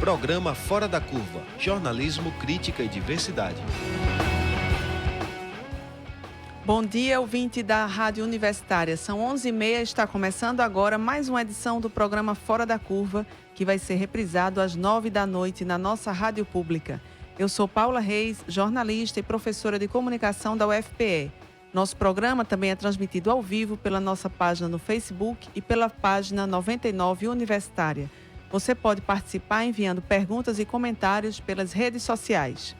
Programa Fora da Curva, jornalismo, crítica e diversidade. Bom dia, ouvinte da Rádio Universitária. São 11h30, está começando agora mais uma edição do programa Fora da Curva, que vai ser reprisado às 9h na nossa rádio pública. Eu sou Paula Reis, jornalista e professora de comunicação da UFPE. Nosso programa também é transmitido ao vivo pela nossa página no Facebook e pela página 99 Universitária. Você pode participar enviando perguntas e comentários pelas redes sociais.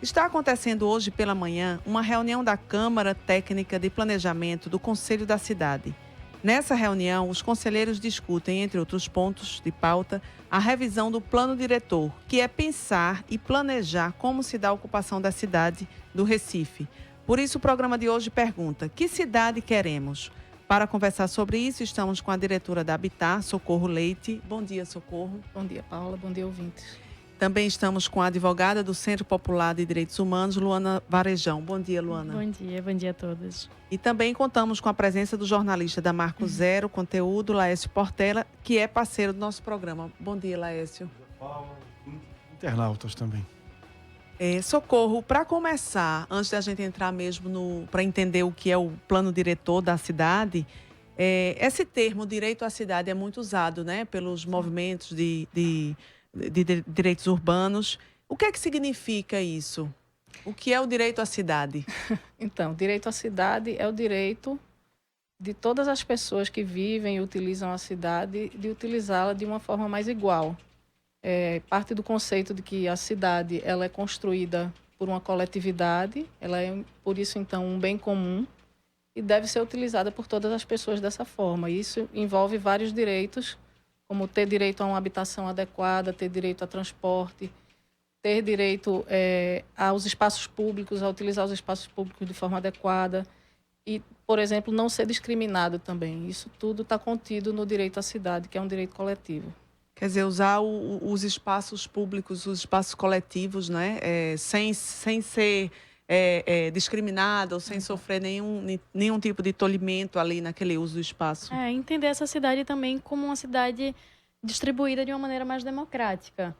Está acontecendo hoje pela manhã uma reunião da Câmara Técnica de Planejamento do Conselho da Cidade. Nessa reunião, os conselheiros discutem, entre outros pontos de pauta, a revisão do plano diretor, que é pensar e planejar como se dá a ocupação da cidade do Recife. Por isso, o programa de hoje pergunta: que cidade queremos? Para conversar sobre isso, estamos com a diretora da Habitat, Socorro Leite. Bom dia, Socorro. Bom dia, Paula. Bom dia, ouvintes. Também estamos com a advogada do Centro Popular de Direitos Humanos, Luana Varejão. Bom dia, Luana. Bom dia a todos. E também contamos com a presença do jornalista da Marco Zero Conteúdo, Laércio Portela, que é parceiro do nosso programa. Bom dia, Laércio. Internautas também. Socorro, para começar, antes da gente entrar mesmo para entender o que é o plano diretor da cidade, esse termo direito à cidade é muito usado, né, pelos movimentos de direitos urbanos. O que é que significa isso? O que é o direito à cidade? Então, direito à cidade é o direito de todas as pessoas que vivem e utilizam a cidade de utilizá-la de uma forma mais igual. Parte do conceito de que a cidade ela é construída por uma coletividade, ela é, por isso, então, um bem comum e deve ser utilizada por todas as pessoas dessa forma. Isso envolve vários direitos, como ter direito a uma habitação adequada, ter direito a transporte, ter direito aos espaços públicos, a utilizar os espaços públicos de forma adequada e, por exemplo, não ser discriminado também. Isso tudo está contido no direito à cidade, que é um direito coletivo. Quer dizer, usar os espaços públicos, os espaços coletivos, né, sem ser discriminado ou sem sofrer nenhum tipo de tolimento ali naquele uso do espaço. Entender essa cidade também como uma cidade distribuída de uma maneira mais democrática.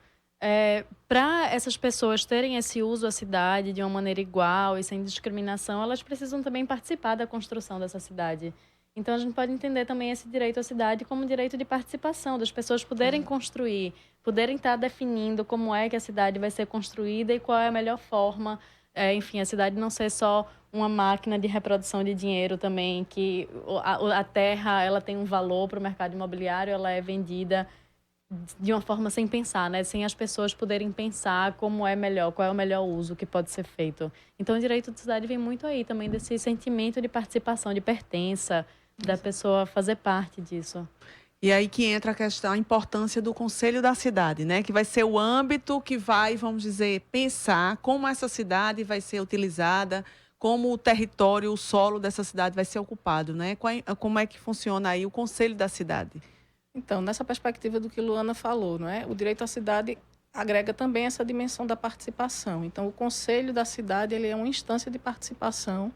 Para essas pessoas terem esse uso à cidade de uma maneira igual e sem discriminação, elas precisam também participar da construção dessa cidade. Então, a gente pode entender também esse direito à cidade como direito de participação, das pessoas poderem construir, poderem estar definindo como é que a cidade vai ser construída e qual é a melhor forma. Enfim, a cidade não ser só uma máquina de reprodução de dinheiro também, que a terra ela tem um valor para o mercado imobiliário, ela é vendida de uma forma sem pensar, né? Sem as pessoas poderem pensar como é melhor, qual é o melhor uso que pode ser feito. Então, o direito de cidade vem muito aí também desse sentimento de participação, de pertença, da pessoa fazer parte disso. E aí que entra a questão, a importância do Conselho da Cidade, né? Que vai ser o âmbito que vai, vamos dizer, pensar como essa cidade vai ser utilizada, como o território, o solo dessa cidade vai ser ocupado, né? Como é que funciona aí o Conselho da Cidade? Então, nessa perspectiva do que Luana falou, não é? O direito à cidade agrega também essa dimensão da participação. Então, o Conselho da Cidade ele é uma instância de participação,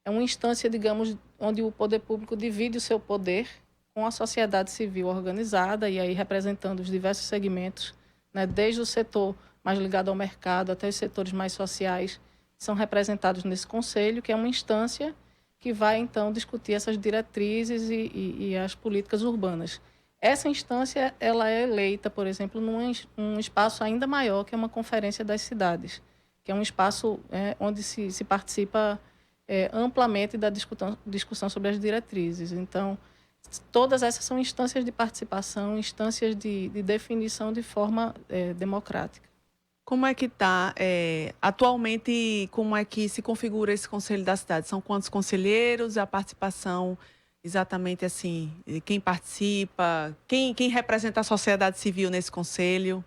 é uma instância, digamos, onde o poder público divide o seu poder com a sociedade civil organizada e aí representando os diversos segmentos, né, desde o setor mais ligado ao mercado até os setores mais sociais, são representados nesse conselho, que é uma instância que vai, então, discutir essas diretrizes e as políticas urbanas. Essa instância ela é eleita, por exemplo, num espaço ainda maior, que é uma conferência das cidades, que é um espaço onde se participa amplamente da discussão sobre as diretrizes. Então, todas essas são instâncias de participação, instâncias de definição de forma democrática. Como é que está, atualmente, como é que se configura esse Conselho da Cidade? São quantos conselheiros? A participação, exatamente assim, quem participa? Quem representa a sociedade civil nesse Conselho?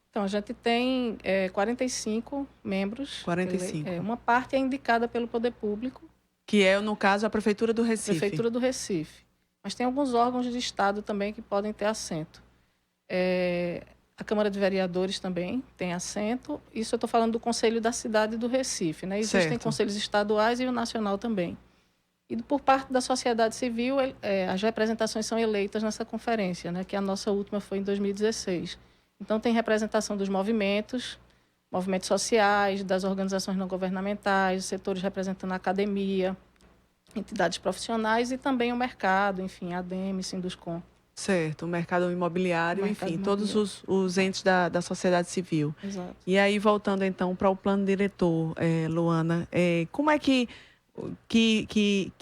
Então, a gente tem 45 membros. 45. Uma parte é indicada pelo poder público. Que é, no caso, a Prefeitura do Recife. Prefeitura do Recife. Mas tem alguns órgãos de Estado também que podem ter assento. A Câmara de Vereadores também tem assento. Isso eu estou falando do Conselho da Cidade do Recife, né? Existem conselhos estaduais e o nacional também. E por parte da sociedade civil, as representações são eleitas nessa conferência, né? Que a nossa última foi em 2016. Então, tem representação dos movimentos sociais, das organizações não governamentais, setores representando a academia, entidades profissionais e também o mercado, enfim, ADM, Sinduscom. Certo, o mercado imobiliário, enfim, todos os entes da sociedade civil. Exato. E aí, voltando então para o plano diretor, Luana, como é que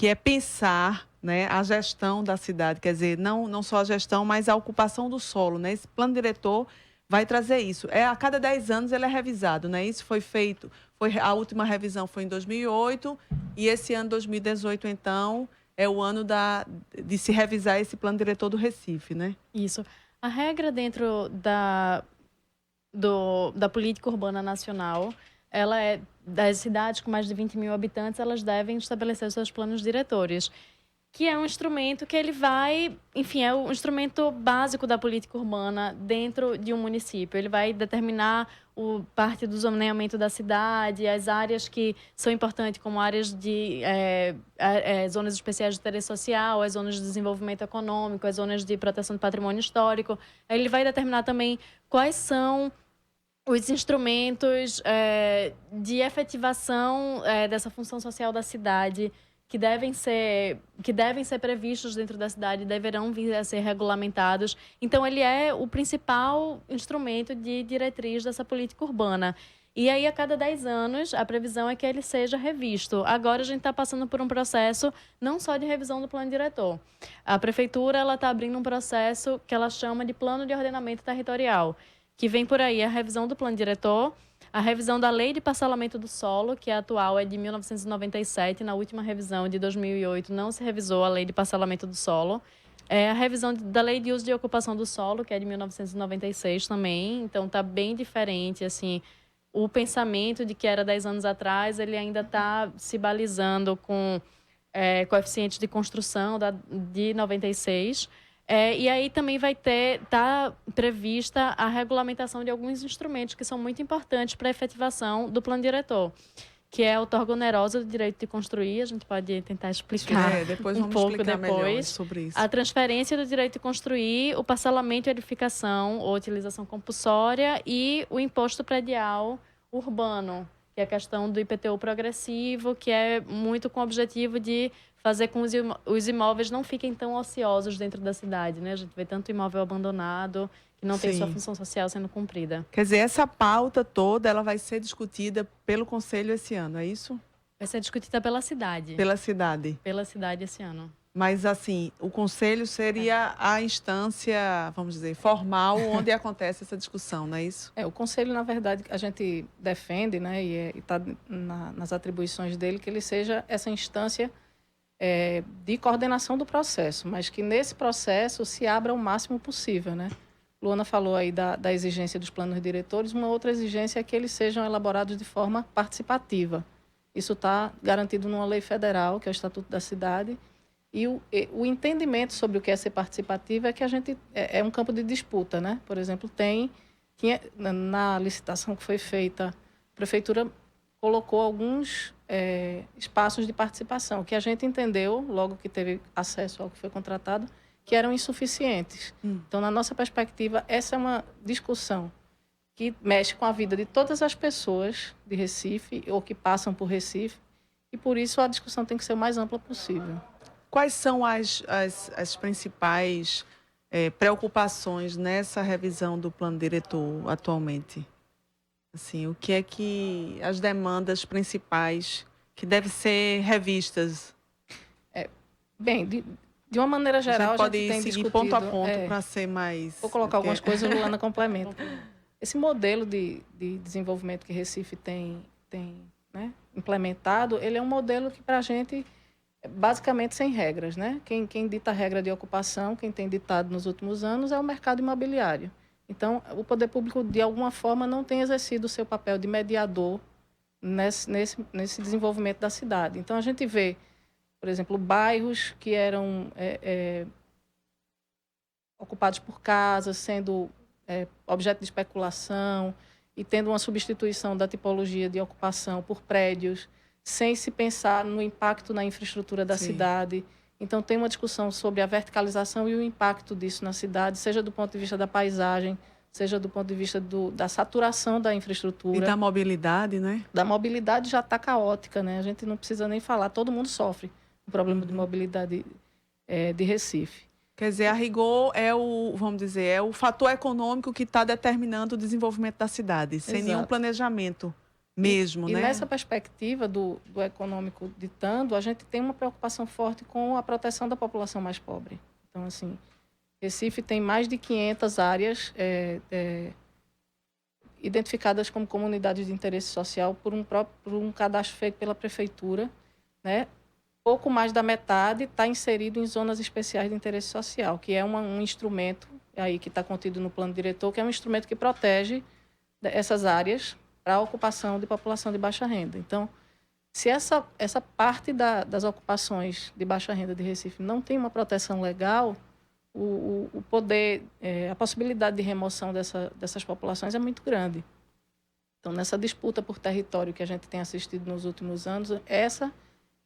é pensar, né, a gestão da cidade? Quer dizer, não só a gestão, mas a ocupação do solo, né? Esse plano diretor vai trazer isso. A cada 10 anos ele é revisado, né? Isso foi feito, a última revisão foi em 2008 e esse ano, 2018, então, é o ano de se revisar esse plano diretor do Recife, né? Isso. A regra dentro da política urbana nacional, ela é das cidades com mais de 20 mil habitantes, elas devem estabelecer os seus planos diretores, que é um instrumento que ele vai, enfim, é o instrumento básico da política urbana dentro de um município. Ele vai determinar parte do zoneamento da cidade, as áreas que são importantes, como áreas de zonas especiais de interesse social, as zonas de desenvolvimento econômico, as zonas de proteção do patrimônio histórico. Ele vai determinar também quais são os instrumentos de efetivação dessa função social da cidade, que devem ser previstos dentro da cidade, deverão vir a ser regulamentados. Então, ele é o principal instrumento de diretriz dessa política urbana. E aí, a cada 10 anos, a previsão é que ele seja revisto. Agora, a gente está passando por um processo não só de revisão do plano diretor. A prefeitura está abrindo um processo que ela chama de plano de ordenamento territorial, que vem por aí a revisão do plano diretor, a revisão da Lei de Parcelamento do Solo, que a atual é de 1997, na última revisão de 2008 não se revisou a Lei de Parcelamento do Solo. A revisão da Lei de Uso de Ocupação do Solo, que é de 1996 também, então está bem diferente, assim, o pensamento de que era 10 anos atrás, ele ainda está se balizando com coeficientes de construção de 96. E aí também vai tá prevista a regulamentação de alguns instrumentos que são muito importantes para a efetivação do plano diretor, que é a outorga onerosa do direito de construir. A gente pode tentar explicar depois um pouco explicar melhor depois sobre isso. A transferência do direito de construir, o parcelamento e edificação ou utilização compulsória e o imposto predial urbano, que é a questão do IPTU progressivo, que é muito com o objetivo de fazer com que os imóveis não fiquem tão ociosos dentro da cidade, né? A gente vê tanto imóvel abandonado que não tem sua função social sendo cumprida. Quer dizer, essa pauta toda ela vai ser discutida pelo Conselho esse ano, é isso? Vai ser discutida pela cidade. Pela cidade. Pela cidade esse ano. Mas, assim, o Conselho seria a instância, vamos dizer, formal, onde acontece essa discussão, não é isso? O Conselho, na verdade, a gente defende, né, e está nas atribuições dele, que ele seja essa instância de coordenação do processo, mas que nesse processo se abra o máximo possível, né? Luana falou aí da exigência dos planos diretores, uma outra exigência é que eles sejam elaborados de forma participativa. Isso está garantido numa lei federal, que é o Estatuto da Cidade, e o entendimento sobre o que é ser participativo é que a gente é um campo de disputa, né? Por exemplo, tinha na licitação que foi feita, a prefeitura colocou alguns espaços de participação, que a gente entendeu, logo que teve acesso ao que foi contratado, que eram insuficientes. Então, na nossa perspectiva, essa é uma discussão que mexe com a vida de todas as pessoas de Recife ou que passam por Recife, e por isso a discussão tem que ser o mais ampla possível. Quais são as principais preocupações nessa revisão do plano diretor atualmente? Assim, o que é que as demandas principais que devem ser revistas? Bem, de uma maneira geral, a gente tem seguir discutido... ponto a ponto para ser mais... Vou colocar algumas coisas, Luana complementa. Esse modelo de desenvolvimento que Recife tem né, implementado, ele é um modelo que, para a gente, é basicamente sem regras, né? Quem dita a regra de ocupação, quem tem ditado nos últimos anos, é o mercado imobiliário. Então, o poder público, de alguma forma, não tem exercido o seu papel de mediador nesse desenvolvimento da cidade. Então, a gente vê, por exemplo, bairros que eram ocupados por casas, sendo objeto de especulação e tendo uma substituição da tipologia de ocupação por prédios, sem se pensar no impacto na infraestrutura da cidade. Então, tem uma discussão sobre a verticalização e o impacto disso na cidade, seja do ponto de vista da paisagem, seja do ponto de vista da saturação da infraestrutura. E da mobilidade, né? Da mobilidade já está caótica, né? A gente não precisa nem falar, todo mundo sofre o problema de mobilidade de Recife. Quer dizer, a rigor vamos dizer, é o fator econômico que está determinando o desenvolvimento da cidade, sem Exato. nenhum planejamento mesmo, né? E nessa perspectiva do econômico ditando, a gente tem uma preocupação forte com a proteção da população mais pobre. Então, assim, Recife tem mais de 500 áreas identificadas como comunidades de interesse social por um cadastro feito pela prefeitura, né? Pouco mais da metade está inserido em zonas especiais de interesse social, que é um instrumento aí que está contido no plano diretor, que é um instrumento que protege essas áreas para a ocupação de população de baixa renda. Então, se essa parte das ocupações de baixa renda de Recife não tem uma proteção legal, o poder, a possibilidade de remoção dessas populações é muito grande. Então, nessa disputa por território que a gente tem assistido nos últimos anos, essa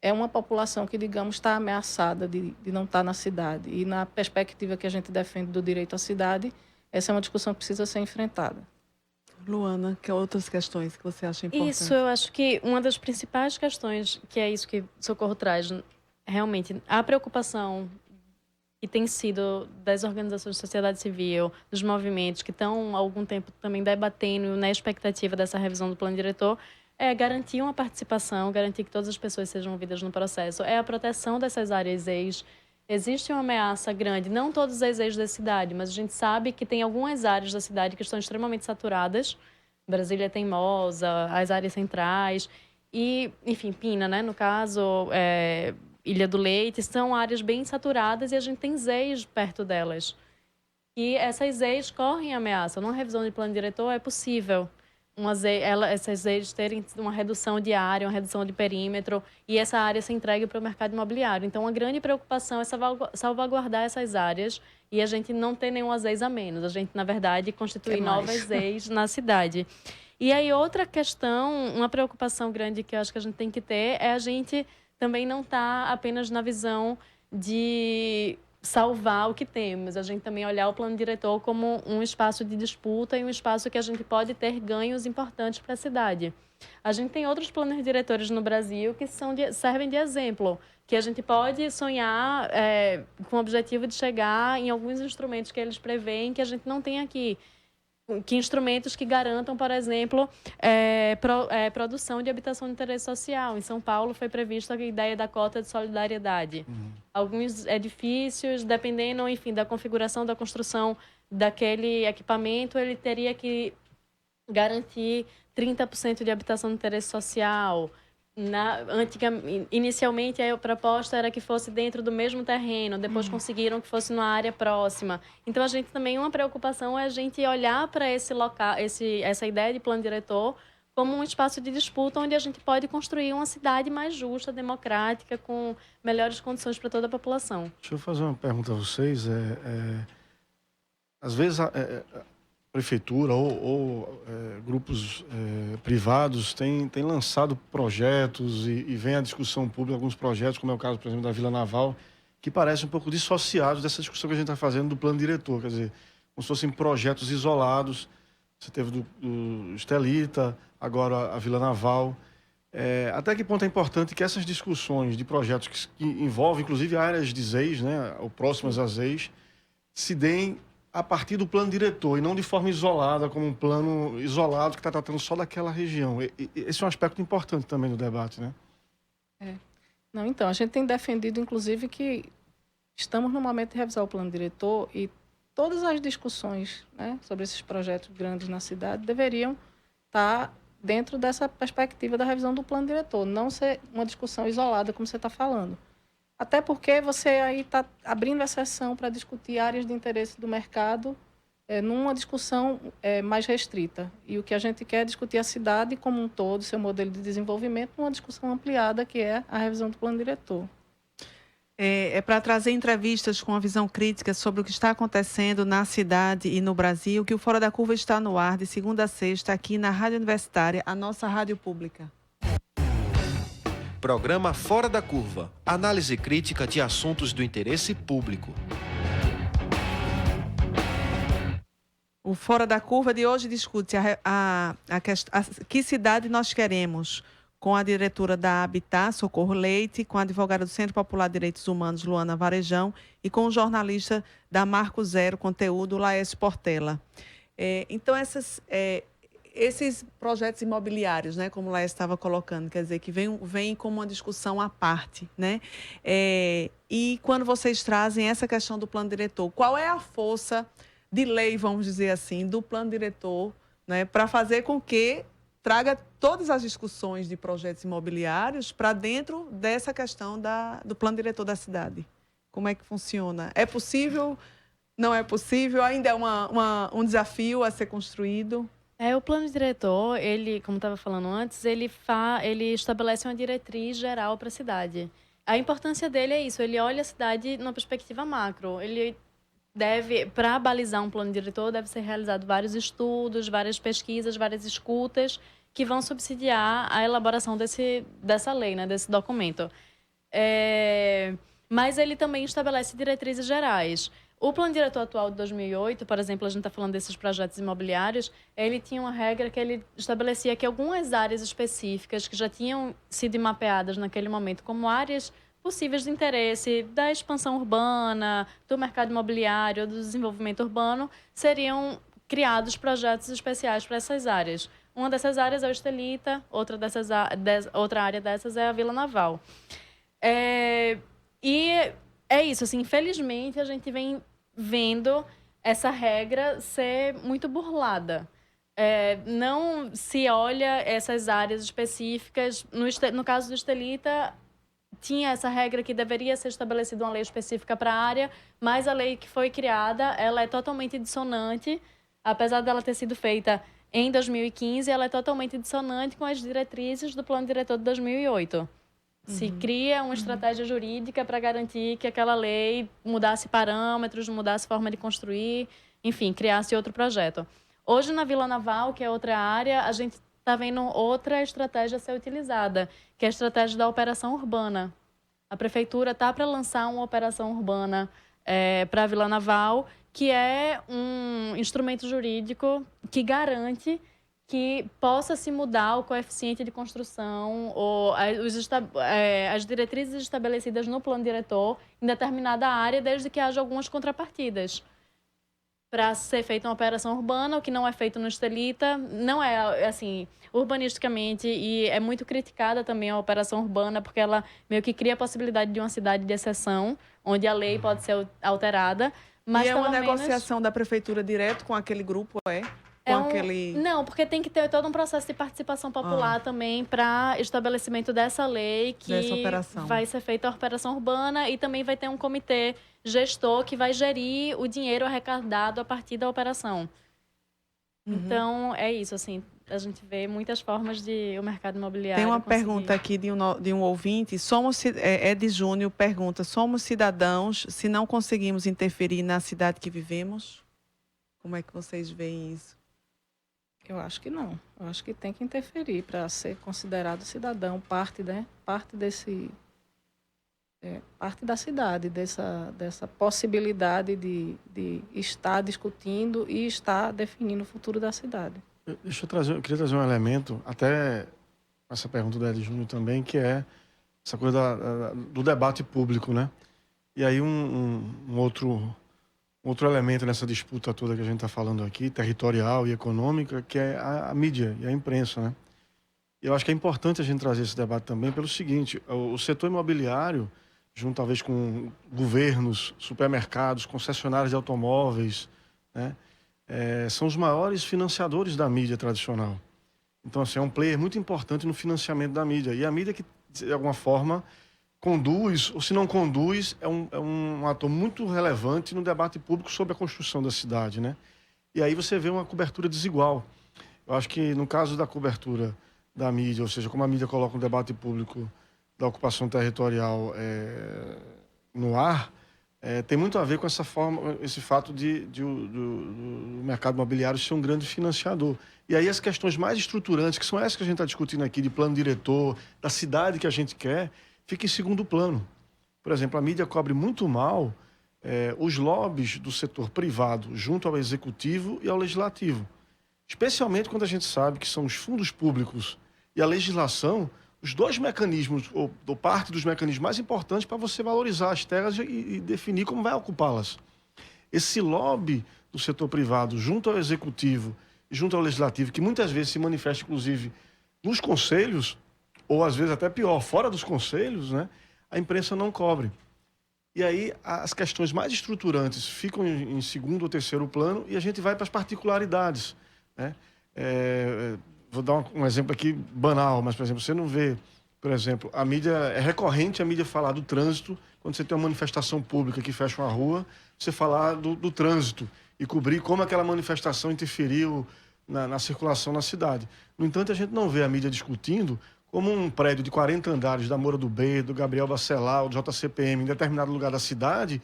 é uma população que, digamos, está ameaçada de não estar na cidade. E na perspectiva que a gente defende do direito à cidade, essa é uma discussão que precisa ser enfrentada. Luana, que outras questões que você acha importantes? Isso, eu acho que uma das principais questões, que é isso que Socorro traz, realmente, a preocupação que tem sido das organizações de sociedade civil, dos movimentos que estão há algum tempo também debatendo na expectativa dessa revisão do plano diretor, é garantir uma participação, garantir que todas as pessoas sejam ouvidas no processo, é a proteção dessas áreas EIs. Existe uma ameaça grande, não todas as EIs da cidade, mas a gente sabe que tem algumas áreas da cidade que estão extremamente saturadas. Brasília é teimosa, as áreas centrais e, enfim, Pina, né, no caso, Ilha do Leite, são áreas bem saturadas e a gente tem ZEIs perto delas. E essas ZEIs correm ameaça. Numa revisão de plano diretor é possível essas ZEIs terem uma redução de área, uma redução de perímetro e essa área ser entregue para o mercado imobiliário. Então, uma grande preocupação é salvaguardar essas áreas e a gente não ter nenhuma ZEIs a menos. A gente, na verdade, constituir novas ZEIs na cidade. E aí, outra questão, uma preocupação grande que eu acho que a gente tem que ter é a gente também não estar apenas na visão de salvar o que temos. A gente também olhar o plano diretor como um espaço de disputa e um espaço que a gente pode ter ganhos importantes para a cidade. A gente tem outros planos diretores no Brasil que servem de exemplo, que a gente pode sonhar com o objetivo de chegar em alguns instrumentos que eles preveem que a gente não tem aqui. Que instrumentos que garantam, por exemplo, produção de habitação de interesse social. Em São Paulo foi prevista a ideia da cota de solidariedade. Alguns edifícios, dependendo, enfim, da configuração da construção daquele equipamento, ele teria que garantir 30% de habitação de interesse social. Inicialmente, a proposta era que fosse dentro do mesmo terreno, depois conseguiram que fosse numa área próxima. Então, a gente também, uma preocupação é a gente olhar para esse local, essa ideia de plano diretor como um espaço de disputa onde a gente pode construir uma cidade mais justa, democrática, com melhores condições para toda a população. Deixa eu fazer uma pergunta a vocês. Às vezes, a prefeitura ou grupos privados têm lançado projetos e vem à discussão pública alguns projetos, como é o caso, por exemplo, da Vila Naval, que parecem um pouco dissociados dessa discussão que a gente está fazendo do plano diretor. Quer dizer, como se fossem projetos isolados. Você teve do Estelita, agora a Vila Naval. Até que ponto é importante que essas discussões de projetos que envolvem, inclusive, áreas de ZEIs, né, ou próximas às ZEIs, se deem a partir do plano diretor e não de forma isolada, como um plano isolado que está tratando só daquela região. Esse é um aspecto importante também do debate, né? Não, então, a gente tem defendido, inclusive, que estamos no momento de revisar o plano diretor e todas as discussões, né, sobre esses projetos grandes na cidade deveriam estar dentro dessa perspectiva da revisão do plano diretor, não ser uma discussão isolada, como você está falando. Até porque você aí está abrindo exceção para discutir áreas de interesse do mercado numa discussão mais restrita. E o que a gente quer é discutir a cidade como um todo, seu modelo de desenvolvimento, numa discussão ampliada, que é a revisão do plano diretor. Para trazer entrevistas com uma visão crítica sobre o que está acontecendo na cidade e no Brasil, que o Fora da Curva está no ar de segunda a sexta, aqui na Rádio Universitária, a nossa rádio pública. Programa Fora da Curva. Análise crítica de assuntos do interesse público. O Fora da Curva de hoje discute que cidade nós queremos, com a diretora da Habitat, Socorro Leite, com a advogada do Centro Popular de Direitos Humanos, Luana Varejão, e com o jornalista da Marco Zero Conteúdo, Laércio Portela. Então, esses projetos imobiliários, né, como o Laércio estava colocando, quer dizer, que vem como uma discussão à parte, né? E quando vocês trazem essa questão do plano diretor, qual é a força de lei, vamos dizer assim, do plano diretor, né, para fazer com que traga todas as discussões de projetos imobiliários para dentro dessa questão do plano diretor da cidade? Como é que funciona? É possível? Não é possível? Ainda é um desafio a ser construído? O plano diretor, ele, como estava falando antes, ele estabelece uma diretriz geral para a cidade. A importância dele é isso, ele olha a cidade numa perspectiva macro. Ele para balizar um plano diretor, deve ser realizado vários estudos, várias pesquisas, várias escutas que vão subsidiar a elaboração dessa lei, né, desse documento. Mas ele também estabelece diretrizes gerais. O plano diretor atual de 2008, por exemplo, a gente está falando desses projetos imobiliários, ele tinha uma regra que ele estabelecia que algumas áreas específicas que já tinham sido mapeadas naquele momento como áreas possíveis de interesse da expansão urbana, do mercado imobiliário, do desenvolvimento urbano, seriam criados projetos especiais para essas áreas. Uma dessas áreas é o Estelita, outra área dessas é a Vila Naval. E é isso, assim, infelizmente a gente vem vendo essa regra ser muito burlada. Não se olha essas áreas específicas. No caso do Estelita, tinha essa regra que deveria ser estabelecida uma lei específica para a área, mas a lei que foi criada, ela é totalmente dissonante, apesar dela ter sido feita em 2015, ela é totalmente dissonante com as diretrizes do plano diretor de 2008. Se cria uma estratégia jurídica para garantir que aquela lei mudasse parâmetros, mudasse forma de construir, enfim, criasse outro projeto. Hoje, na Vila Naval, que é outra área, a gente está vendo outra estratégia a ser utilizada, que é a estratégia da operação urbana. A prefeitura está para lançar uma operação urbana para a Vila Naval, que é um instrumento jurídico que garante que possa se mudar o coeficiente de construção ou as diretrizes estabelecidas no plano diretor em determinada área, desde que haja algumas contrapartidas. Para ser feita uma operação urbana, o que não é feito no Estelita, não é, assim, urbanisticamente, e é muito criticada também a operação urbana, porque ela meio que cria a possibilidade de uma cidade de exceção, onde a lei pode ser alterada. Mas e é uma negociação da prefeitura direto com aquele grupo, Não, porque tem que ter todo um processo de participação popular também para estabelecimento dessa lei, que vai ser feita a operação urbana, e também vai ter um comitê gestor que vai gerir o dinheiro arrecadado a partir da operação. Então, é isso, assim, a gente vê muitas formas de o mercado imobiliário Tem uma pergunta aqui de um ouvinte, Ed Júnior pergunta, somos cidadãos se não conseguimos interferir na cidade que vivemos? Como é que vocês veem isso? Eu acho que não. Eu acho que tem que interferir para ser considerado cidadão, parte da cidade, dessa possibilidade de estar discutindo e estar definindo o futuro da cidade. Eu queria trazer um elemento, até essa pergunta do Ed Júnior também, que é essa coisa do debate público, né? E aí um outro elemento nessa disputa toda que a gente está falando aqui, territorial e econômica, que é a mídia e a imprensa, né? E eu acho que é importante a gente trazer esse debate também pelo seguinte, o setor imobiliário, junto talvez com governos, supermercados, concessionários de automóveis, né? São os maiores financiadores da mídia tradicional. Então, assim, é um player muito importante no financiamento da mídia. E a mídia que, de alguma forma, conduz, ou se não conduz, é um ator muito relevante no debate público sobre a construção da cidade, né? E aí você vê uma cobertura desigual. Eu acho que, no caso da cobertura da mídia, ou seja, como a mídia coloca um debate público da ocupação territorial no ar, tem muito a ver com esse fato do mercado imobiliário ser um grande financiador. E aí as questões mais estruturantes, que são essas que a gente está discutindo aqui, de plano diretor, da cidade que a gente quer, fica em segundo plano. Por exemplo, a mídia cobre muito mal os lobbies do setor privado junto ao executivo e ao legislativo. Especialmente quando a gente sabe que são os fundos públicos e a legislação os dois mecanismos, ou parte dos mecanismos mais importantes para você valorizar as terras e definir como vai ocupá-las. Esse lobby do setor privado junto ao executivo e junto ao legislativo, que muitas vezes se manifesta, inclusive, nos conselhos, ou às vezes até pior, fora dos conselhos, né, a imprensa não cobre. E aí as questões mais estruturantes ficam em segundo ou terceiro plano e a gente vai para as particularidades, né? Vou dar um exemplo aqui banal, mas, por exemplo, você não vê, por exemplo, a mídia, é recorrente a mídia falar do trânsito, quando você tem uma manifestação pública que fecha uma rua, você falar do trânsito e cobrir como aquela manifestação interferiu na circulação na cidade. No entanto, a gente não vê a mídia discutindo como um prédio de 40 andares da Moura do B, do Gabriel Bacelar, do JCPM, em determinado lugar da cidade,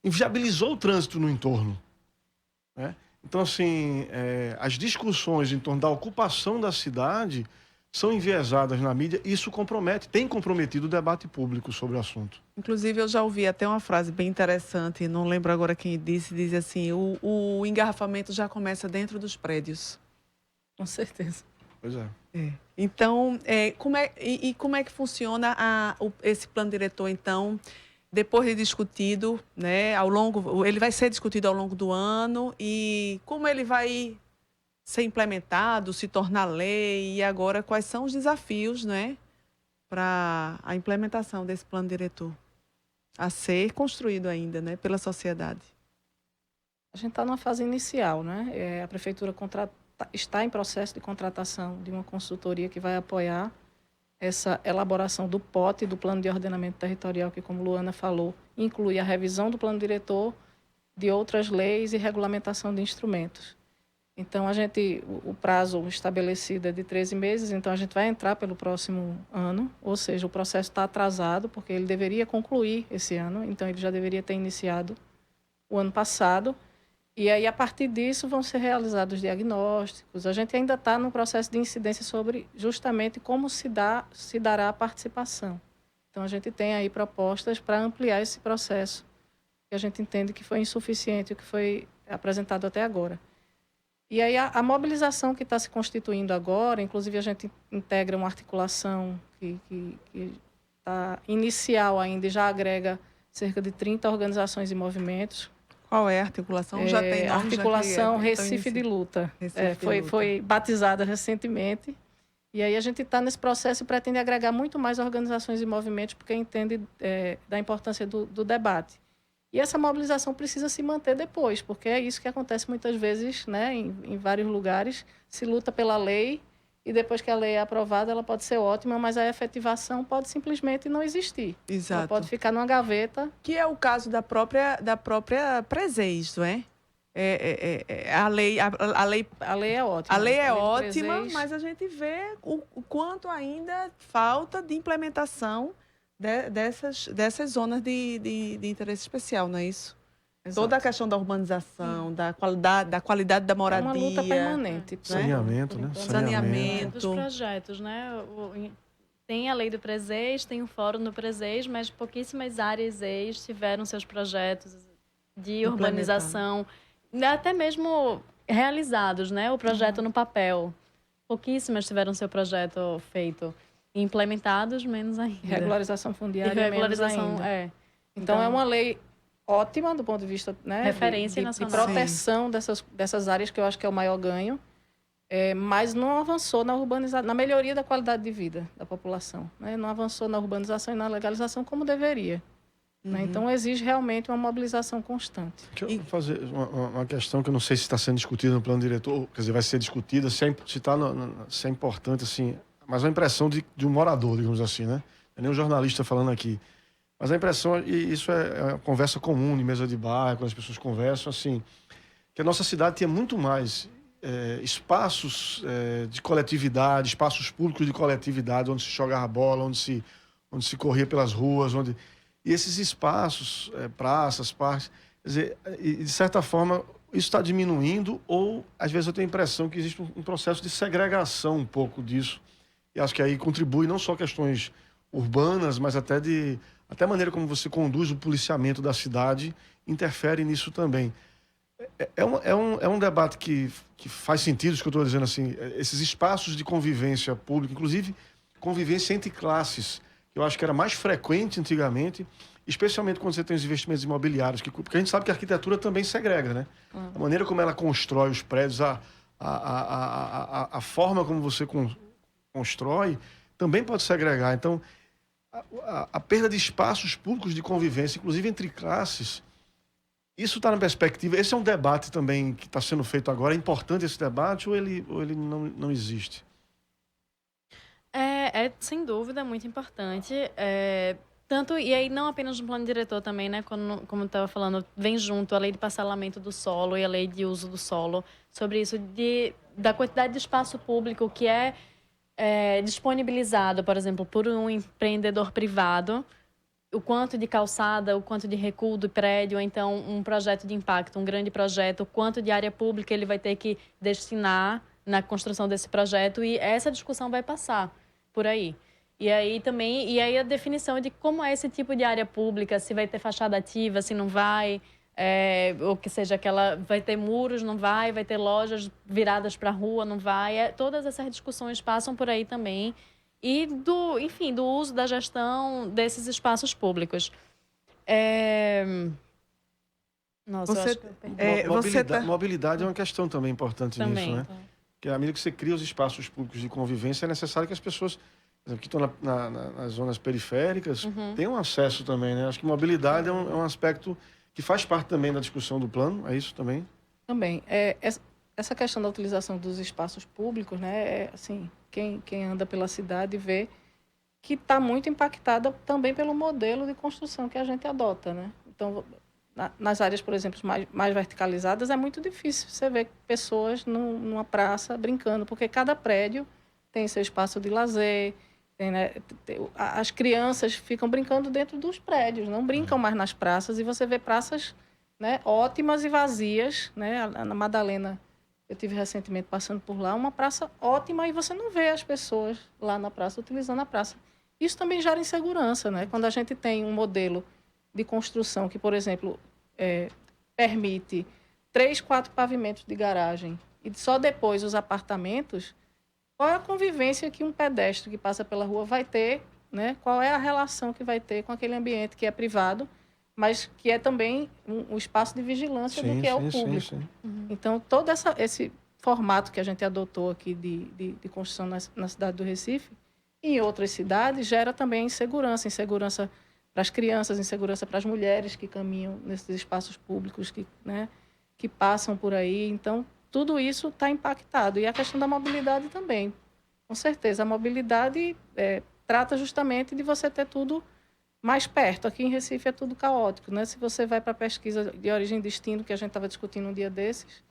inviabilizou o trânsito no entorno, né? Então, assim, as discussões em torno da ocupação da cidade são enviesadas na mídia e isso tem comprometido o debate público sobre o assunto. Inclusive, eu já ouvi até uma frase bem interessante, não lembro agora quem diz assim, o engarrafamento já começa dentro dos prédios. Com certeza. Pois é. Então, como é que funciona esse plano diretor, então, depois de discutido, né, ele vai ser discutido ao longo do ano e como ele vai ser implementado, se tornar lei e agora quais são os desafios, né, para a implementação desse plano diretor a ser construído ainda, né, pela sociedade. A gente está numa fase inicial, né? A prefeitura está em processo de contratação de uma consultoria que vai apoiar essa elaboração do POT, do Plano de Ordenamento Territorial, que, como Luana falou, inclui a revisão do plano diretor, de outras leis e regulamentação de instrumentos. Então, o prazo estabelecido é de 13 meses, então a gente vai entrar pelo próximo ano, ou seja, o processo está atrasado, porque ele deveria concluir esse ano, então ele já deveria ter iniciado o ano passado. E aí, a partir disso, vão ser realizados diagnósticos. A gente ainda está no processo de incidência sobre justamente como se dará a participação. Então, a gente tem aí propostas para ampliar esse processo, que a gente entende que foi insuficiente, o que foi apresentado até agora. E aí, a mobilização que está se constituindo agora, inclusive a gente integra uma articulação que está inicial ainda e já agrega cerca de 30 organizações e movimentos. Qual é a articulação? Já tem nome? A articulação Recife de Luta. Foi batizada recentemente. E aí a gente está nesse processo e pretende agregar muito mais organizações e movimentos, porque entende da importância do debate. E essa mobilização precisa se manter depois, porque é isso que acontece muitas vezes, né, em vários lugares. Se luta pela lei e depois que a lei é aprovada, ela pode ser ótima, mas a efetivação pode simplesmente não existir. Exato. Ela pode ficar numa gaveta. Que é o caso da própria Preseis, não é? A lei é ótima. A lei é ótima, mas a gente vê o quanto ainda falta de implementação dessas zonas de interesse especial, não é isso? Exato. Toda a questão da urbanização, da qualidade da moradia. É uma luta permanente. Saneamento, né? Saneamento. Dos projetos, né? Tem a lei do Preseis, tem o fórum do Preseis, mas pouquíssimas áreas ex tiveram seus projetos de urbanização, até mesmo realizados, né? O projeto no papel. Pouquíssimas tiveram seu projeto feito. Implementados, menos ainda. Regularização fundiária, regularização, menos ainda. Então, é uma lei ótima do ponto de vista, né, referência de nacional. proteção dessas áreas, que eu acho que é o maior ganho, mas não avançou na melhoria da qualidade de vida da população, né? Não avançou na urbanização e na legalização como deveria. Né? Então, exige realmente uma mobilização constante. Deixa eu fazer uma questão que eu não sei se está sendo discutida no plano diretor, quer dizer, vai ser discutida, se é importante, assim, mas a impressão de um morador, digamos assim, né? Não é nem um jornalista falando aqui. Mas a impressão, e isso é uma conversa comum, em mesa de bar, quando as pessoas conversam, assim, que a nossa cidade tinha muito mais espaços de coletividade, espaços públicos de coletividade, onde se jogava bola, onde se corria pelas ruas, e esses espaços, praças, parques, quer dizer, e de certa forma, isso está diminuindo, ou às vezes eu tenho a impressão que existe um processo de segregação um pouco disso. E acho que aí contribui não só questões urbanas, mas até de Até a maneira como você conduz o policiamento da cidade interfere nisso também. É um debate que faz sentido, isso que eu estou dizendo assim, esses espaços de convivência pública, inclusive convivência entre classes, que eu acho que era mais frequente antigamente, especialmente quando você tem os investimentos imobiliários, porque a gente sabe que a arquitetura também segrega, né? A maneira como ela constrói os prédios, a forma como você constrói, também pode segregar. Então, a perda de espaços públicos de convivência, inclusive entre classes, isso está na perspectiva. Esse é um debate também que está sendo feito agora. É importante esse debate ou ele não existe? Sem dúvida, muito importante. Tanto, e aí não apenas no plano diretor também, né? Como eu estava falando, vem junto a lei de parcelamento do solo e a lei de uso do solo, sobre isso da quantidade de espaço público que é disponibilizado, por exemplo, por um empreendedor privado, o quanto de calçada, o quanto de recuo do prédio, ou então um projeto de impacto, um grande projeto, o quanto de área pública ele vai ter que destinar na construção desse projeto, e essa discussão vai passar por aí. E aí a definição de como é esse tipo de área pública, se vai ter fachada ativa, se não vai, ou que seja vai ter muros, não vai ter lojas viradas para a rua, não vai. Todas essas discussões passam por aí também. E do uso da gestão desses espaços públicos. Nossa, eu acho que eu perdi. Mobilidade é uma questão também importante Também, nisso, né? então. Porque à medida que você cria os espaços públicos de convivência, é necessário que as pessoas, por exemplo, que estão nas zonas periféricas, tenham acesso também, né? Acho que mobilidade é um aspecto que faz parte também da discussão do plano, é isso também? Também. Essa questão da utilização dos espaços públicos, né? Assim, quem anda pela cidade vê que está muito impactada também pelo modelo de construção que a gente adota, né? Então, nas áreas, por exemplo, mais verticalizadas, é muito difícil você ver pessoas numa praça brincando, porque cada prédio tem seu espaço de lazer, né? As crianças ficam brincando dentro dos prédios, não brincam mais nas praças, e você vê praças, né, ótimas e vazias, né? Na Madalena, eu tive recentemente passando por lá, uma praça ótima, e você não vê as pessoas lá na praça utilizando a praça. Isso também gera insegurança, né? Quando a gente tem um modelo de construção que, por exemplo, permite 3, 4 pavimentos de garagem e só depois os apartamentos, qual é a convivência que um pedestre que passa pela rua vai ter, né? Qual é a relação que vai ter com aquele ambiente que é privado, mas que é também um espaço de vigilância do que é o público. Sim. Então, todo esse formato que a gente adotou aqui de construção na cidade do Recife, em outras cidades, gera também insegurança para as crianças, insegurança para as mulheres que caminham nesses espaços públicos, que passam por aí. Então, tudo isso está impactado. E a questão da mobilidade também. Com certeza, a mobilidade trata justamente de você ter tudo mais perto. Aqui em Recife é tudo caótico, né? Se você vai para a pesquisa de origem e destino, que a gente estava discutindo um dia desses,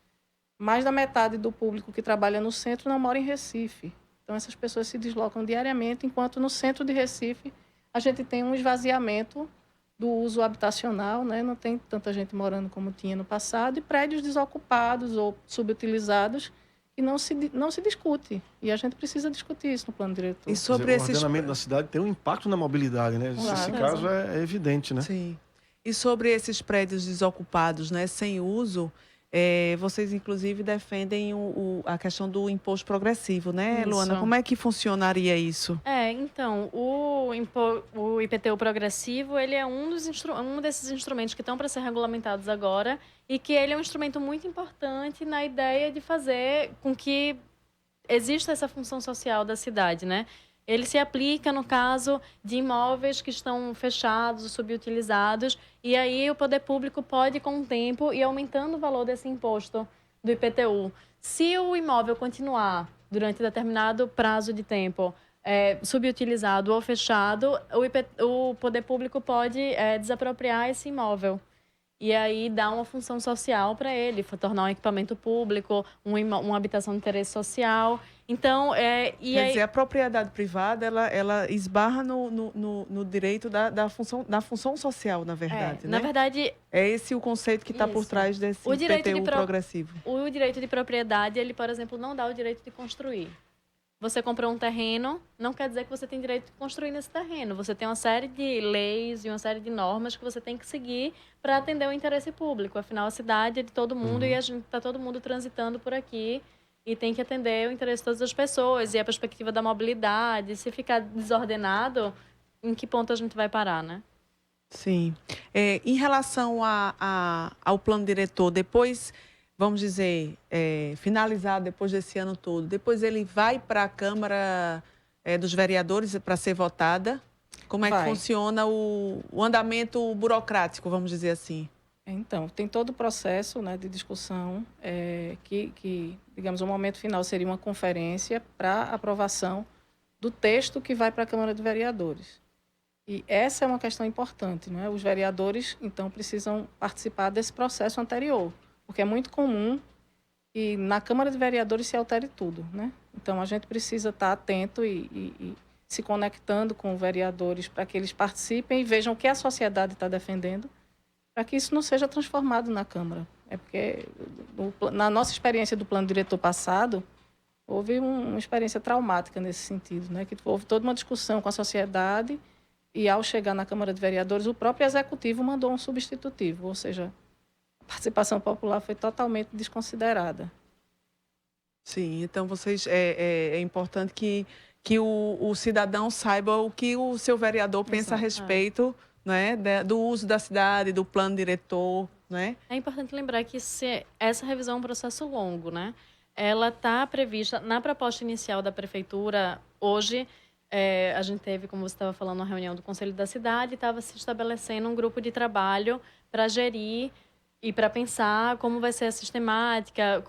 mais da metade do público que trabalha no centro não mora em Recife. Então, essas pessoas se deslocam diariamente, enquanto no centro de Recife a gente tem um esvaziamento do uso habitacional, né? Não tem tanta gente morando como tinha no passado, e prédios desocupados ou subutilizados que não se discute. E a gente precisa discutir isso no plano diretor. E sobre o ordenamento da cidade tem um impacto na mobilidade, né? Claro. Esse caso é evidente, né? Sim. E sobre esses prédios desocupados, né, sem uso, vocês, inclusive, defendem a questão do imposto progressivo, né, Isso. Luana? Como é que funcionaria isso? Então, o IPTU progressivo, ele é um desses instrumentos que estão para ser regulamentados agora, e que ele é um instrumento muito importante na ideia de fazer com que exista essa função social da cidade, né? Ele se aplica no caso de imóveis que estão fechados, subutilizados, e aí o poder público pode, com o tempo, ir aumentando o valor desse imposto do IPTU. Se o imóvel continuar durante determinado prazo de tempo subutilizado ou fechado, o poder público pode desapropriar esse imóvel. E aí dá uma função social para ele, tornar um equipamento público, uma habitação de interesse social. Então, Quer dizer, a propriedade privada, ela esbarra no direito da função social, na verdade, né? Na verdade... É esse o conceito que está por trás desse IPTU progressivo. O direito de propriedade, ele, por exemplo, não dá o direito de construir. você comprou um terreno, não quer dizer que você tem direito de construir nesse terreno. Você tem uma série de leis e uma série de normas que você tem que seguir para atender o interesse público. Afinal, a cidade é de todo mundo e a gente está todo mundo transitando por aqui e tem que atender o interesse de todas as pessoas e a perspectiva da mobilidade. Se ficar desordenado, em que ponto a gente vai parar, né? Sim. Em relação ao plano diretor, depois, vamos dizer, finalizado depois desse ano todo, depois ele vai para a Câmara dos Vereadores para ser votada? Como é que funciona o andamento burocrático, vamos dizer assim? Então, tem todo o processo, né, de discussão, que, digamos, o momento final seria uma conferência para aprovação do texto que vai para a Câmara de Vereadores. E essa é uma questão importante, né? Os vereadores, então, precisam participar desse processo anterior, porque é muito comum que na Câmara de Vereadores se altere tudo, né? Então, a gente precisa estar atento e se conectando com vereadores para que eles participem e vejam o que a sociedade está defendendo, para que isso não seja transformado na Câmara. É porque, na nossa experiência do plano diretor passado, houve uma experiência traumática nesse sentido, né? Que houve toda uma discussão com a sociedade e, ao chegar na Câmara de Vereadores, o próprio Executivo mandou um substitutivo, ou seja, a participação popular foi totalmente desconsiderada. Sim, então vocês é importante que o cidadão saiba o que o seu vereador pensa a respeito, né, do uso da cidade, do plano diretor, né? É importante lembrar que essa revisão é um processo longo, né? Ela está prevista na proposta inicial da prefeitura. Hoje, a gente teve, como você estava falando, uma reunião do Conselho da Cidade, estava se estabelecendo um grupo de trabalho para gerir e para pensar como vai ser a sistemática,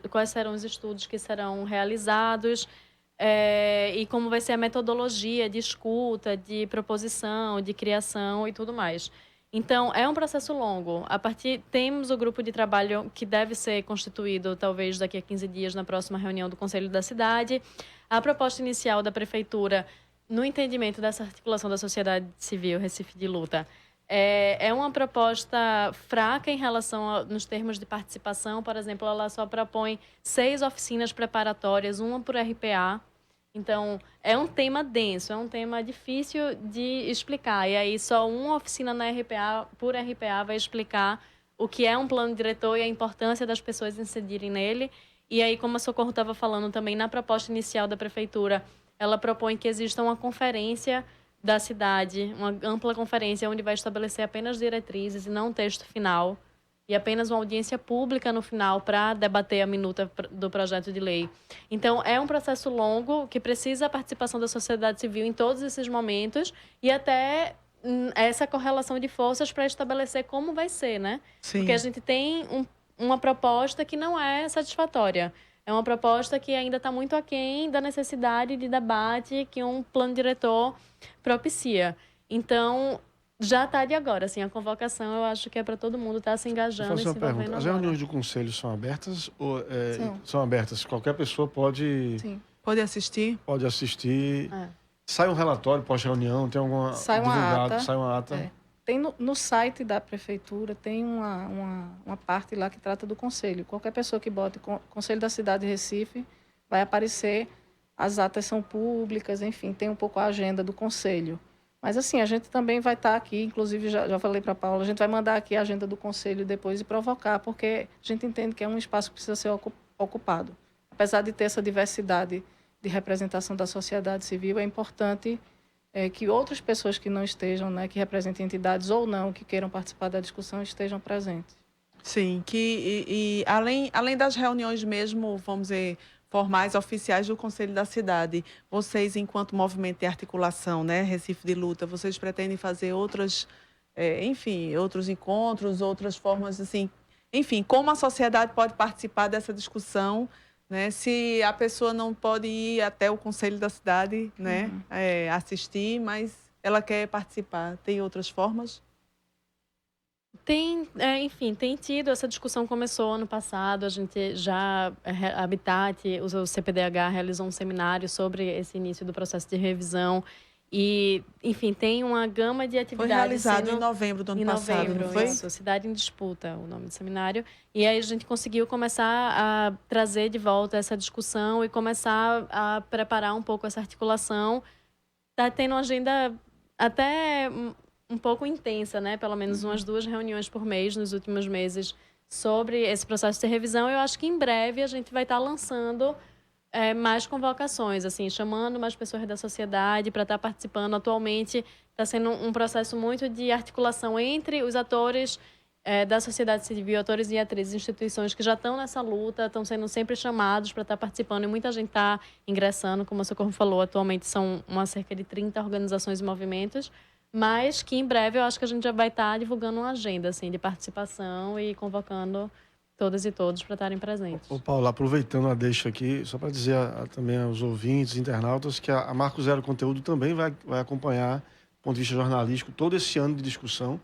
quais serão os estudos que serão realizados, e como vai ser a metodologia de escuta, de proposição, de criação e tudo mais. Então, é um processo longo. Temos o grupo de trabalho que deve ser constituído, talvez, daqui a 15 dias, na próxima reunião do Conselho da Cidade. A proposta inicial da Prefeitura, no entendimento dessa articulação da sociedade civil, Recife de Luta, é uma proposta fraca em relação nos termos de participação. Por exemplo, ela só propõe 6 oficinas preparatórias, uma por RPA. Então, é um tema denso, é um tema difícil de explicar. E aí, só uma oficina na RPA, por RPA, vai explicar o que é um plano diretor e a importância das pessoas incidirem nele. E aí, como a Socorro estava falando também, na proposta inicial da Prefeitura, ela propõe que exista uma conferência da cidade, uma ampla conferência, onde vai estabelecer apenas diretrizes e não um texto final, e apenas uma audiência pública no final para debater a minuta do projeto de lei. Então, é um processo longo que precisa a participação da sociedade civil em todos esses momentos e até essa correlação de forças para estabelecer como vai ser, né? Sim. Porque a gente tem uma proposta que não é satisfatória. É uma proposta que ainda está muito aquém da necessidade de debate que um plano diretor propicia. Então, já está de agora, assim, a convocação eu acho que é para todo mundo estar se engajando e se envolvendo agora. As reuniões do conselho são abertas? São abertas, qualquer pessoa pode... Sim. Pode assistir? Pode assistir. Sai um relatório pós-reunião, tem alguma... Sai uma ata. Tem no site da prefeitura, tem uma parte lá que trata do conselho. Qualquer pessoa que bote Conselho da Cidade de Recife, vai aparecer, as atas são públicas, enfim, tem um pouco a agenda do conselho. Mas, assim, a gente também vai estar aqui, inclusive, já falei para a Paula, a gente vai mandar aqui a agenda do conselho depois e provocar, porque a gente entende que é um espaço que precisa ser ocupado. Apesar de ter essa diversidade de representação da sociedade civil, é importante que outras pessoas que não estejam, né, que representem entidades ou não, que queiram participar da discussão, estejam presentes. Sim, e além das reuniões mesmo, vamos dizer, formais, oficiais do Conselho da Cidade, vocês, enquanto movimento de articulação, né, Recife de Luta, vocês pretendem fazer outros encontros, outras formas, assim, enfim, como a sociedade pode participar dessa discussão, né, se a pessoa não pode ir até o Conselho da Cidade, né, assistir, mas ela quer participar, tem outras formas? Tem tido, essa discussão começou ano passado, a gente já, Habitat, o CPDH realizou um seminário sobre esse início do processo de revisão E, enfim, tem uma gama de Foi atividades. realizado em novembro do ano passado, não foi? Isso, Cidade em Disputa, o nome do seminário. E aí a gente conseguiu começar a trazer de volta essa discussão e começar a preparar um pouco essa articulação. Está tendo uma agenda até um pouco intensa, né? Pelo menos umas 2 reuniões por mês nos últimos meses sobre esse processo de revisão. Eu acho que em breve a gente vai estar lançando mais convocações, assim, chamando mais pessoas da sociedade para estar participando. Atualmente está sendo um processo muito de articulação entre os atores da sociedade civil, atores e atrizes, instituições que já estão nessa luta, estão sendo sempre chamados para estar participando, e muita gente está ingressando, como a Socorro falou, atualmente são cerca de 30 organizações e movimentos, mas que em breve eu acho que a gente já vai estar divulgando uma agenda assim, de participação e convocando todas e todos para estarem presentes. Ô Paulo, aproveitando a deixa aqui, só para dizer também aos ouvintes, internautas, que a Marco Zero Conteúdo também vai acompanhar, do ponto de vista jornalístico, todo esse ano de discussão,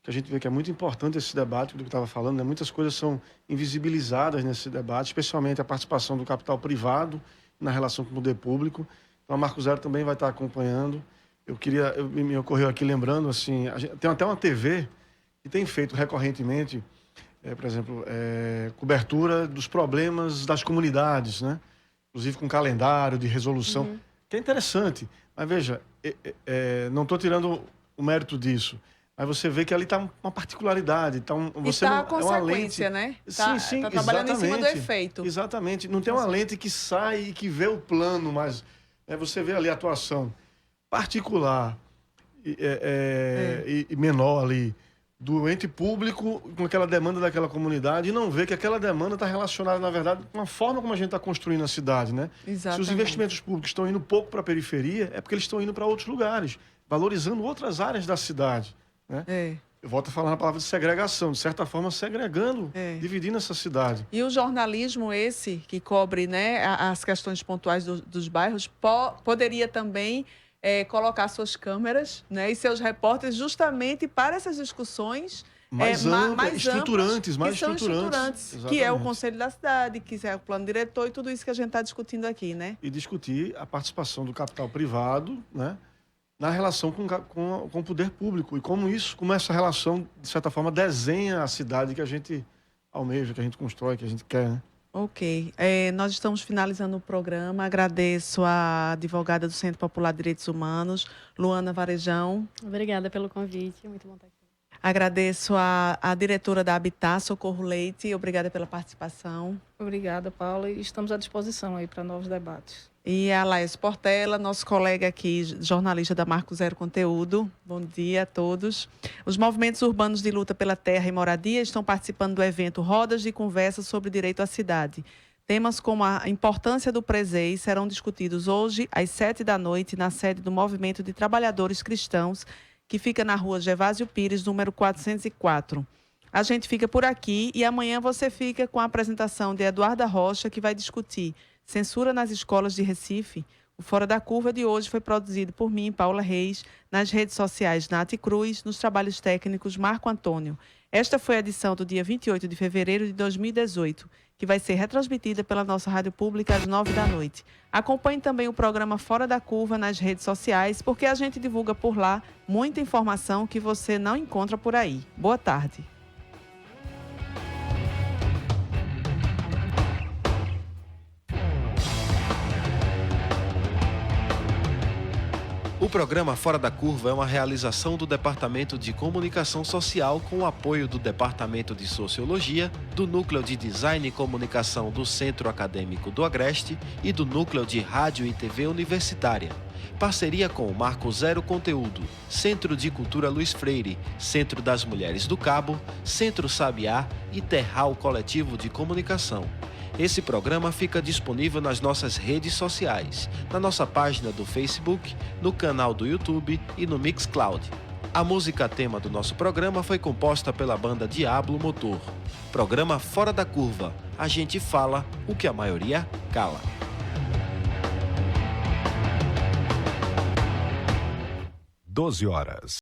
que a gente vê que é muito importante esse debate, do que eu estava falando, né? Muitas coisas são invisibilizadas nesse debate, especialmente a participação do capital privado na relação com o poder público. Então a Marco Zero também vai estar acompanhando. Me ocorreu aqui lembrando, assim, tem até uma TV que tem feito recorrentemente, por exemplo, cobertura dos problemas das comunidades, né? Inclusive com calendário de resolução, que é interessante. Mas veja, não estou tirando o mérito disso, mas você vê que ali está uma particularidade. Então, você está não, a consequência, é uma lente, né? Está trabalhando em cima do efeito. Exatamente. Não tem uma lente que sai e que vê o plano, mas você vê ali a atuação particular e menor ali do ente público com aquela demanda daquela comunidade e não vê que aquela demanda está relacionada, na verdade, com a forma como a gente está construindo a cidade, né? Exatamente. Se os investimentos públicos estão indo pouco para a periferia, é porque eles estão indo para outros lugares, valorizando outras áreas da cidade, né? Eu volto a falar na palavra de segregação, de certa forma segregando, dividindo essa cidade. E o jornalismo esse, que cobre, né, as questões pontuais dos bairros, poderia também colocar suas câmeras, né, e seus repórteres justamente para essas discussões mais estruturantes, que é o Conselho da Cidade, que é o plano diretor e tudo isso que a gente está discutindo aqui, né? E discutir a participação do capital privado, né, na relação com o poder público e como essa relação, de certa forma, desenha a cidade que a gente almeja, que a gente constrói, que a gente quer, né? Ok. Nós estamos finalizando o programa. Agradeço a advogada do Centro Popular de Direitos Humanos, Luana Varejão. Obrigada pelo convite. Muito bom estar aqui. Agradeço a diretora da Habitat, Socorro Leite. Obrigada pela participação. Obrigada, Paula. E estamos à disposição aí para novos debates. E a Laís Portela, nosso colega aqui, jornalista da Marco Zero Conteúdo. Bom dia a todos. Os movimentos urbanos de luta pela terra e moradia estão participando do evento Rodas de Conversa sobre Direito à Cidade. Temas como a importância do PRESEI serão discutidos hoje, às 19h, na sede do Movimento de Trabalhadores Cristãos, que fica na rua Gervásio Pires, número 404. A gente fica por aqui e amanhã você fica com a apresentação de Eduarda Rocha, que vai discutir censura nas escolas de Recife. O Fora da Curva de hoje foi produzido por mim, Paula Reis, nas redes sociais Nath Cruz, nos trabalhos técnicos Marco Antônio. Esta foi a edição do dia 28 de fevereiro de 2018, que vai ser retransmitida pela nossa rádio pública às 21h. Acompanhe também o programa Fora da Curva nas redes sociais, porque a gente divulga por lá muita informação que você não encontra por aí. Boa tarde. O programa Fora da Curva é uma realização do Departamento de Comunicação Social com o apoio do Departamento de Sociologia, do Núcleo de Design e Comunicação do Centro Acadêmico do Agreste e do Núcleo de Rádio e TV Universitária. Parceria com o Marco Zero Conteúdo, Centro de Cultura Luiz Freire, Centro das Mulheres do Cabo, Centro Sabiá e Terral Coletivo de Comunicação. Esse programa fica disponível nas nossas redes sociais, na nossa página do Facebook, no canal do YouTube e no Mixcloud. A música tema do nosso programa foi composta pela banda Diablo Motor. Programa Fora da Curva. A gente fala o que a maioria cala. 12 horas.